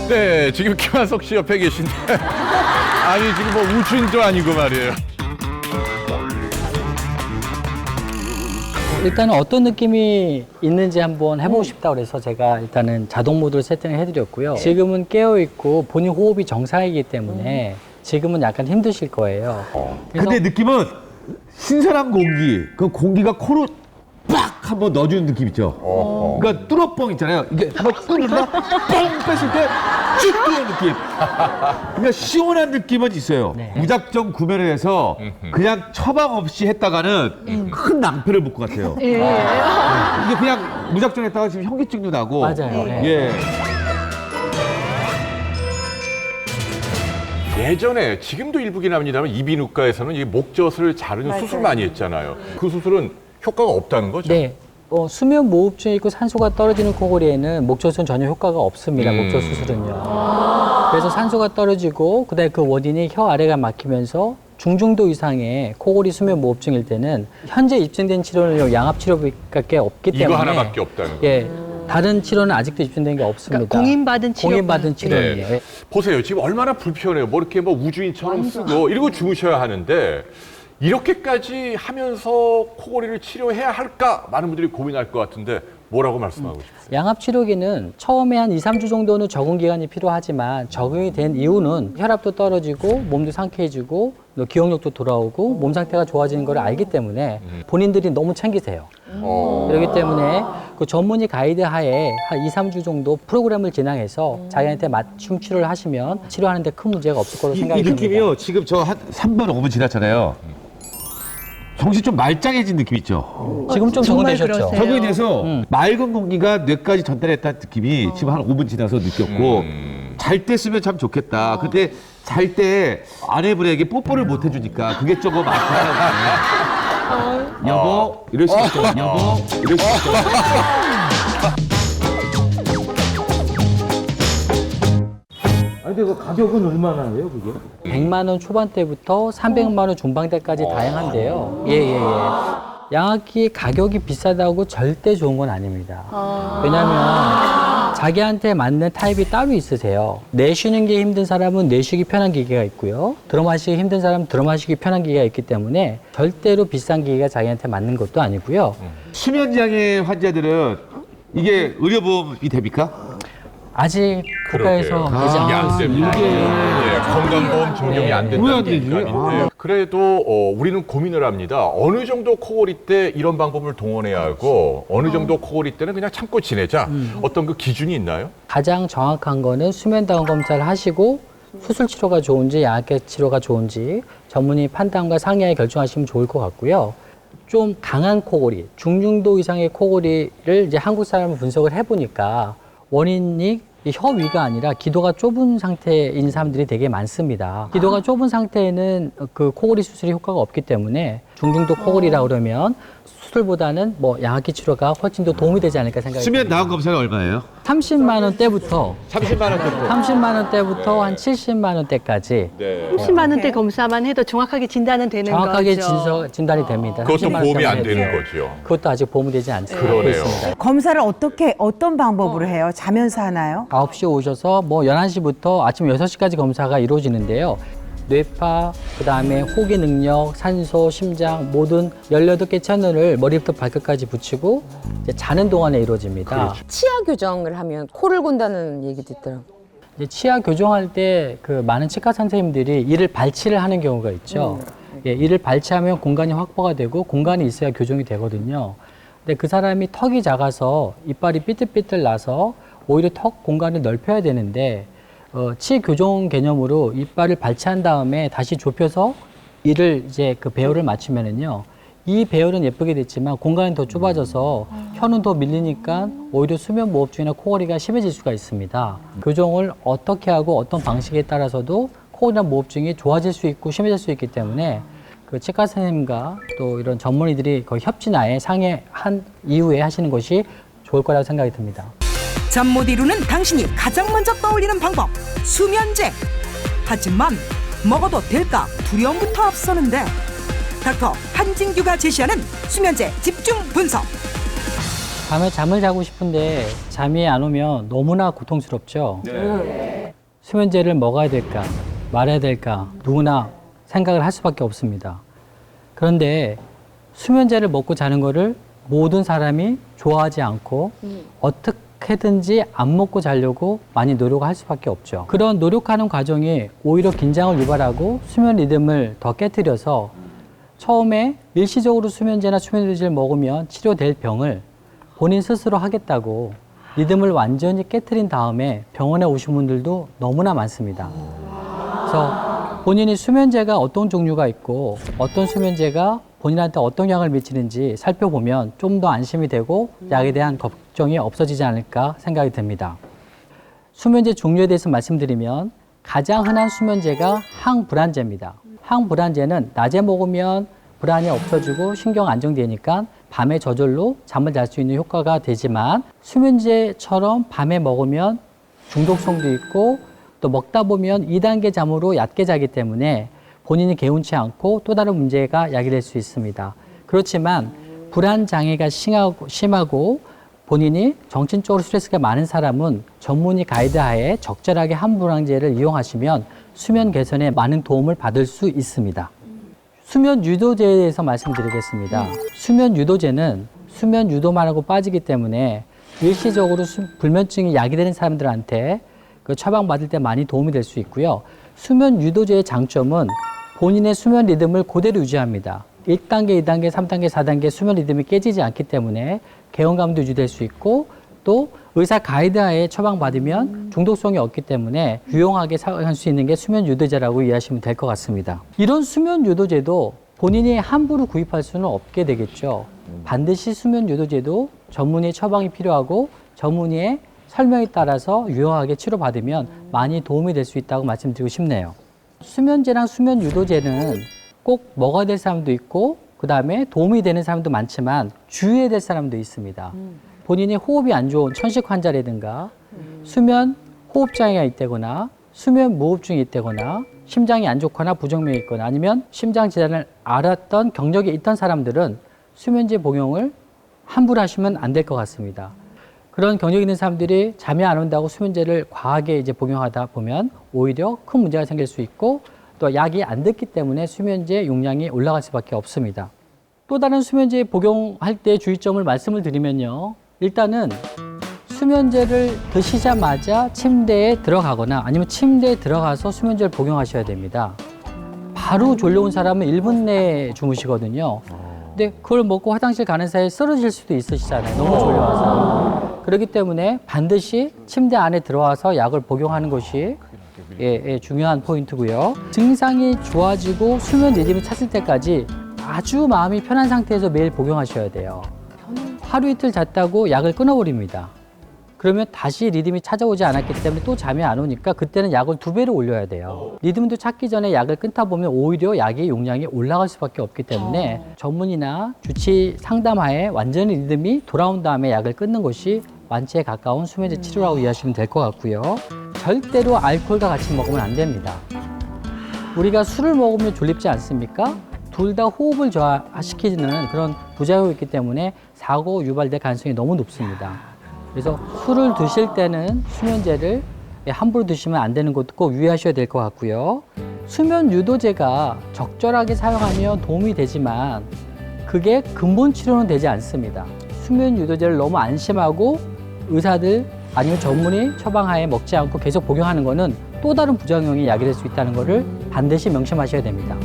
네, 지금 김한석 씨 옆에 계신데 아니 지금 뭐 우주인도 아니고 말이에요. 일단은 어떤 느낌이 있는지 한번 해보고 싶다 그래서 제가 일단은 자동 모드로 세팅을 해드렸고요. 지금은 깨어있고 본인 호흡이 정상이기 때문에 지금은 약간 힘드실 거예요. 그래서 근데 느낌은 신선한 공기, 그 공기가 코로 빡 한번 넣어주는 느낌 있죠. 그러니까 뚫어뻥 있잖아요. 이게 한번 뚫는다, 뻥 뺐을 때 쭉 뚫는 느낌. 그러니까 시원한 느낌은 있어요. 네. 무작정 구매를 해서 그냥 처방 없이 했다가는 큰 낭패를 볼 것 같아요. 이게 그냥 무작정 했다가 지금 현기증도 나고. 맞아요. 네. 예. 예전에 지금도 일부긴 합니다만 이비인후과에서는 이 목젖을 자르는 수술 많이 했잖아요. 그 수술은 효과가 없다는 거죠? 네. 수면 무호흡증이 있고 산소가 떨어지는 코골이에는 목젖은 전혀 효과가 없습니다. 목젖 수술은요. 그래서 산소가 떨어지고 그다음에 그 원인이 혀 아래가 막히면서 중증도 이상의 코골이 수면 무호흡증일 때는 현재 입증된 치료는 양압 치료밖에 없기 때문에 이거 하나밖에 없다는 거예요. 예. 다른 치료는 아직도 입증된 게 없습니다. 그러니까 공인받은 치료. 공인받은 치료예요. 네. 보세요. 지금 얼마나 불편해요. 뭐 이렇게 뭐 우주인처럼 쓰고 이러고 주무셔야 하는데 이렇게까지 하면서 코골이를 치료해야 할까? 많은 분들이 고민할 것 같은데 뭐라고 말씀하고 싶으세요? 양압 치료기는 처음에 한 2, 3주 정도는 적응 기간이 필요하지만 적응이 된 이후는 혈압도 떨어지고 몸도 상쾌해지고 또 기억력도 돌아오고 몸 상태가 좋아지는 걸 알기 때문에 본인들이 너무 챙기세요. 그렇기 때문에 그 전문의 가이드 하에 한 2, 3주 정도 프로그램을 진행해서 자기한테 맞춤 치료를 하시면 치료하는 데 큰 문제가 없을 거로 생각이 이 듭니다. 느낌이요. 지금 저 한 3분, 5분 지났잖아요. 정신 좀 말짱해진 느낌 있죠? 지금 좀 정말 적응되셨죠? 그러세요. 적응이 돼서 맑은 공기가 뇌까지 전달했다는 느낌이 지금 한 5분 지나서 느꼈고 잘 때 쓰면 참 좋겠다. 근데 잘 때 아내분에게 뽀뽀를 못 해주니까 그게 조금 아파요. 여보 이럴 수 있죠. 여보 이럴 수 있죠. 아니 근데 그 가격은 얼마나예요 그게? 100만 원 초반대부터 300만 원 중반대까지 다양한데요. 예. 양압기 가격이 비싸다고 절대 좋은 건 아닙니다. 왜냐하면 자기한테 맞는 타입이 따로 있으세요. 내쉬는 게 힘든 사람은 내쉬기 편한 기계가 있고요. 들어마시기 힘든 사람은 들어마시기 편한 기계가 있기 때문에 절대로 비싼 기계가 자기한테 맞는 것도 아니고요. 수면장애 환자들은 이게 의료보험이 됩니까? 아직 국가에서 그러게요. 되지 이게 않고 안 됩니다. 있습니다. 예, 건강보험 적용이 안 왜안 된다는 되지? 얘기인데 그래도 우리는 고민을 합니다. 어느 정도 코골이 때 이런 방법을 동원해야 하고 어느 정도 코골이 때는 그냥 참고 지내자. 어떤 그 기준이 있나요? 가장 정확한 거는 수면다운 검사를 하시고 수술 치료가 좋은지 양압기 치료가 좋은지 전문의 판단과 상의하에 결정하시면 좋을 것 같고요. 좀 강한 코골이, 중증도 이상의 코골이를 이제 한국 사람을 분석을 해보니까 원인이 이 혀 위가 아니라 기도가 좁은 상태인 사람들이 되게 많습니다. 기도가 좁은 상태에는 그 코골이 수술이 효과가 없기 때문에 중증도 코골이라 그러면 수술보다는 뭐 양압기 치료가 훨씬 더 도움이 되지 않을까 생각이 수면 듭니다. 다운 검사가 얼마예요? 30만 원대부터 30만 원대부터. 30만 원대부터 한 70만 원대까지 네. 30만 원대 검사만 해도 정확하게 진단은 되는 정확하게 거죠. 진단이 됩니다. 그것도 30만 보험이 안 원대만 되는 해도. 거죠. 그것도 아직 보험이 되지 않고 그러네요. 있습니다. 검사를 어떤 방법으로 해요? 자면서 하나요? 9시에 오셔서 뭐 11시부터 아침 6시까지 검사가 이루어지는데요. 뇌파, 그다음에 호기 능력, 산소, 심장 모든 18개 채널을 머리부터 발끝까지 붙이고 이제 자는 동안에 이루어집니다. 치아 교정을 하면 코를 곤다는 얘기도 있더라고요. 이제 치아 교정할 때 그 많은 치과 선생님들이 이를 발치를 하는 경우가 있죠. 예, 이를 발치하면 공간이 확보가 되고 공간이 있어야 교정이 되거든요. 근데 그 사람이 턱이 작아서 이빨이 삐뚤삐뚤 나서 오히려 턱 공간을 넓혀야 되는데 치 교정 개념으로 이빨을 발치한 다음에 다시 좁혀서 이를 이제 그 배열을 맞추면은요. 이 배열은 예쁘게 됐지만 공간이 더 좁아져서 혀는 더 밀리니까 오히려 수면 무호흡증이나 코골이가 심해질 수가 있습니다. 교정을 어떻게 하고 어떤 방식에 따라서도 코골이나 무호흡증이 좋아질 수 있고 심해질 수 있기 때문에 그 치과 선생님과 또 이런 전문의들이 거의 협진하에 상의한 이후에 하시는 것이 좋을 거라고 생각이 듭니다. 잠 못 이루는 당신이 가장 먼저 떠올리는 방법 수면제. 하지만 먹어도 될까 두려움부터 앞서는데 닥터 한진규가 제시하는 수면제 집중 분석. 밤에 잠을 자고 싶은데 잠이 안 오면 너무나 고통스럽죠. 수면제를 먹어야 될까 말아야 될까 누구나 생각을 할 수밖에 없습니다. 그런데 수면제를 먹고 자는 거를 모든 사람이 좋아하지 않고 어떻게든지 안 먹고 자려고 많이 노력할 수밖에 없죠. 그런 노력하는 과정이 오히려 긴장을 유발하고 수면 리듬을 더 깨트려서 처음에 일시적으로 수면제나 수면유도제를 먹으면 치료될 병을 본인 스스로 하겠다고 리듬을 완전히 깨트린 다음에 병원에 오신 분들도 너무나 많습니다. 그래서 본인이 수면제가 어떤 종류가 있고 어떤 수면제가 본인한테 어떤 영향을 미치는지 살펴보면 좀 더 안심이 되고 약에 대한 걱정이 없어지지 않을까 생각이 듭니다. 수면제 종류에 대해서 말씀드리면 가장 흔한 수면제가 항불안제입니다. 항불안제는 낮에 먹으면 불안이 없어지고 신경 안정되니까 밤에 저절로 잠을 잘 수 있는 효과가 되지만 수면제처럼 밤에 먹으면 중독성도 있고 또 먹다 보면 2단계 잠으로 얕게 자기 때문에 본인이 개운치 않고 또 다른 문제가 야기될 수 있습니다. 그렇지만 불안 장애가 심하고 본인이 정신적으로 스트레스가 많은 사람은 전문의 가이드 하에 적절하게 항불안제를 이용하시면 수면 개선에 많은 도움을 받을 수 있습니다. 수면 유도제에 대해서 말씀드리겠습니다. 수면 유도제는 수면 유도만 하고 빠지기 때문에 일시적으로 불면증이 야기되는 사람들한테 그 처방받을 때 많이 도움이 될 수 있고요. 수면 유도제의 장점은 본인의 수면 리듬을 그대로 유지합니다. 1단계, 2단계, 3단계, 4단계 수면 리듬이 깨지지 않기 때문에 개운감도 유지될 수 있고 또 의사 가이드하에 처방받으면 중독성이 없기 때문에 유용하게 사용할 수 있는 게 수면 유도제라고 이해하시면 될 것 같습니다. 이런 수면 유도제도 본인이 함부로 구입할 수는 없게 되겠죠. 반드시 수면 유도제도 전문의 처방이 필요하고 전문의의 설명에 따라서 유용하게 치료받으면 많이 도움이 될 수 있다고 말씀드리고 싶네요. 수면제랑 수면 유도제는 꼭 먹어야 될 사람도 있고 그다음에 도움이 되는 사람도 많지만 주의해야 될 사람도 있습니다. 본인이 호흡이 안 좋은 천식 환자라든가 수면 호흡장애가 있다거나 수면 무호흡증이 있다거나 심장이 안 좋거나 부정맥이 있거나 아니면 심장 질환을 앓았던 경력이 있던 사람들은 수면제 복용을 함부로 하시면 안 될 것 같습니다. 그런 경력이 있는 사람들이 잠이 안 온다고 수면제를 과하게 복용하다 보면 오히려 큰 문제가 생길 수 있고 또 약이 안 됐기 때문에 수면제 용량이 올라갈 수밖에 없습니다. 또 다른 수면제 복용할 때 주의점을 말씀을 드리면요. 일단은 수면제를 드시자마자 침대에 들어가거나 아니면 침대에 들어가서 수면제를 복용하셔야 됩니다. 바로 졸려온 사람은 1분 내에 주무시거든요. 근데 그걸 먹고 화장실 가는 사이에 쓰러질 수도 있으시잖아요. 너무 졸려와서. 그렇기 때문에 반드시 침대 안에 들어와서 약을 복용하는 것이 중요한 포인트고요. 증상이 좋아지고 수면 리듬이 찾을 때까지 아주 마음이 편한 상태에서 매일 복용하셔야 돼요. 하루 이틀 잤다고 약을 끊어버립니다. 그러면 다시 리듬이 찾아오지 않았기 때문에 또 잠이 안 오니까 그때는 약을 2배로 올려야 돼요. 리듬도 찾기 전에 약을 끊다 보면 오히려 약의 용량이 올라갈 수밖에 없기 때문에 전문의나 주치 상담하에 완전히 리듬이 돌아온 다음에 약을 끊는 것이 완치에 가까운 수면제 치료라고 이해하시면 될 것 같고요. 절대로 알코올과 같이 먹으면 안 됩니다. 우리가 술을 먹으면 졸립지 않습니까? 둘 다 호흡을 저하시키는 그런 부작용이 있기 때문에 사고 유발될 가능성이 너무 높습니다. 그래서 술을 드실 때는 수면제를 함부로 드시면 안 되는 것도 꼭 유의하셔야 될 것 같고요. 수면 유도제가 적절하게 사용하면 도움이 되지만 그게 근본 치료는 되지 않습니다. 수면 유도제를 너무 안심하고 의사들 아니면 전문의 처방하에 먹지 않고 계속 복용하는 것은 또 다른 부작용이 야기될 수 있다는 것을 반드시 명심하셔야 됩니다.